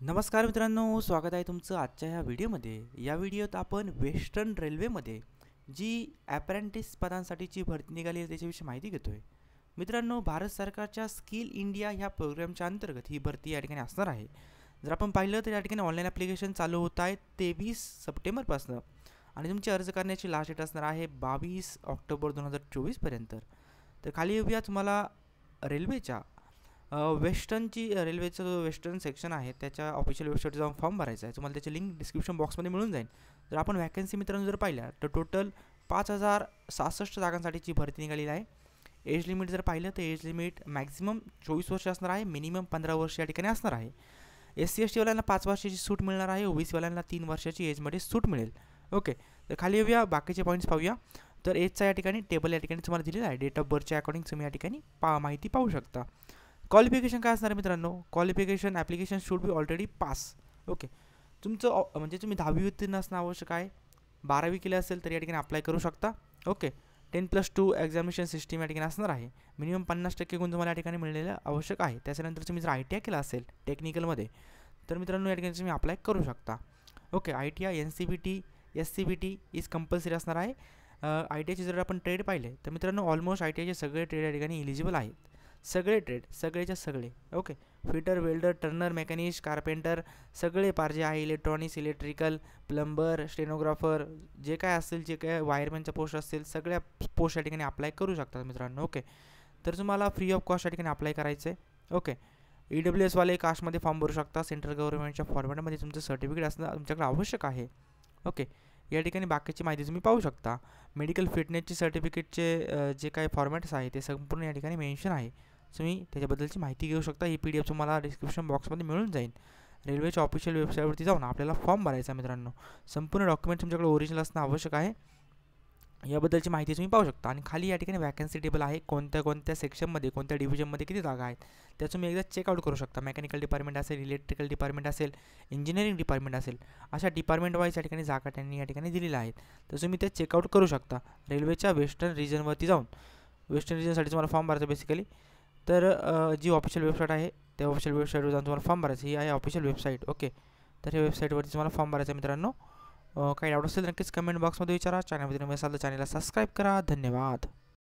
नमस्कार मित्रांनो, स्वागत आहे तुमचं आजच्या ह्या व्हिडिओमध्ये. या व्हिडिओत आपण वेस्टर्न रेल्वेमध्ये जी अप्रेंटिस पदांसाठीची भरती निघाली आहे त्याच्याविषयी माहिती घेतोय. मित्रांनो, भारत सरकारच्या स्किल इंडिया ह्या प्रोग्रामच्या अंतर्गत ही भरती या ठिकाणी असणार आहे. जर आपण पाहिलं तर या ठिकाणी ऑनलाईन ॲप्लिकेशन चालू होत आहे 23 सप्टेंबरपासून आणि तुमची अर्ज करण्याची लास्ट डेट असणार आहे 22 ऑक्टोबर 2024 पर्यंत. तर खाली येऊया तुम्हाला रेल्वेच्या वेस्टर्नची रेल्वेचं जो वेस्टर्न सेक्शन आहे त्याच्या ऑफिशियल वेबसाईटवर जाऊन फॉर्म भरायचा आहे. तुम्हाला त्याची लिंक डिस्क्रिप्शन बॉक्समध्ये मिळून जाईल. जर आपण वॅकन्सी मित्रांनो जर पाहिल्या तर टोटल 5066 जागांसाठीची भरती निघालेली आहे. एज लिमिट जर पाहिलं तर एज लिमिट मॅक्झिमम 24 वर्ष असणार आहे, मिनिमम 15 वर्ष या ठिकाणी असणार आहे. SC ST वाल्यांना 5 वर्षाची सूट मिळणार आहे, OBC वाल्यांना 3 वर्षाची एजमध्ये सूट मिळेल. ओके, तर खाली येऊया बाकीचे पॉईंट्स पाहूया. तर एजचा या ठिकाणी टेबल या ठिकाणी तुम्हाला दिलेला आहे. डेट ऑफ बर्थच्या अकॉर्डिंग तुम्ही या ठिकाणी माहिती पाहू शकता. क्वालिफिकेशन काय असणार आहे मित्रांनो? Qualification application should be already pass. Okay, तुमचं म्हणजे तुम्ही 10वी उत्तीर्ण असणं आवश्यक आहे. 12वी केलं असेल तर या ठिकाणी अप्लाय करू शकता. ओके, 10+2 एक्झामिनेशन सिस्टीम या ठिकाणी असणार आहे. मिनिमम 50% गुण तुम्हाला या ठिकाणी मिळलेलं आवश्यक आहे. त्याच्यानंतर तुम्ही जर ITI केला असेल टेक्निकलमध्ये तर मित्रांनो या ठिकाणी तुम्ही अप्लाय करू शकता. Okay, ITI NCBT SCBT is compulsory असणार आहे. ITIचे जर आपण ट्रेड पाहिले तर मित्रांनो ऑलमोस्ट ITIचे सगळे ट्रेड या ठिकाणी एलिजिबल आहेत. सगळे ट्रेड सगळेच्या सगळे. Okay, fitter, welder, Turner, machinist, carpenter सगळे पार जे आहे, इलेक्ट्रॉनिक्स, इलेक्ट्रिकल, प्लंबर, स्टेनोग्राफर जे काय असेल, जे काय वायरमॅनच्या पोस्ट असतील सगळ्या पोस्ट या ठिकाणी अप्लाय करू शकतात मित्रांनो. ओके, तर तुम्हाला फ्री ऑफ कॉस्ट या ठिकाणी अप्लाय करायचं आहे. ओके, EWS वाले कास्टमध्ये फॉर्म भरू शकता. सेंट्रल गव्हर्नमेंटच्या फॉर्मॅटमध्ये तुमचं सर्टिफिकेट असणं तुमच्याकडे आवश्यक आहे. ओके, या ठिकाणी बाकीची माहिती तुम्ही पाहू शकता. मेडिकल फिटनेसचे सर्टिफिकेटचे जे काही फॉर्मॅट्स आहे ते संपूर्ण या ठिकाणी मेन्शन आहे. तुम्ही त्याच्याबद्दलची माहिती घेऊ शकता. ही PDF तुम्हाला डिस्क्रिप्शन बॉक्समध्ये मिळून जाईल. रेल्वेच्या ऑफिशियल वेबसाईटवरती जाऊन आपल्याला फॉर्म भरायचा मित्रांनो. संपूर्ण डॉक्युमेंट तुमच्याकडे ओरिजिनल असणं आवश्यक आहे. याबद्दलची माहिती तुम्ही पाहू शकता. आणि खाली या ठिकाणी वॅकन्सी टेबल आहे. कोणत्या कोणत्या सेक्शनमध्ये कोणत्या डिव्हिजनमध्ये किती जागा आहेत त्या तुम्ही एकदा चेकआउट करू शकता. मेकॅनिकल डिपार्टमेंट असेल, इलेक्ट्रिकल डिपार्टमेंट असेल, इंजिनिअरिंग डिपार्टमेंट असेल, अशा डिपार्टमेंट वाईज या ठिकाणी जागा त्यांनी या ठिकाणी दिलेल्या आहेत. तर तुम्ही ते चेकआउट करू शकता रेल्वेच्या वेस्टर्न रिजनवरती जाऊन. वेस्टर्न रिजनसाठी तुम्हाला फॉर्म भरायचा बेसिकली. तर जी ऑफिशियल वेबसाईट आहे त्या ऑफिशियल वेबसाईटवर जाऊन तुम्हाला फॉर्म भरायचं. ही आहे ऑफिशियल वेबसाईट. ओके, तर या वेबसाईटवरती तुम्हाला फॉर्म भरायचा मित्रांनो. काही डाऊट असेल नक्कीच कमेंट बॉक्समध्ये विचारा. चॅनलमध्ये तुम्ही असाल तर चॅनलला सबस्क्राईब करा. धन्यवाद.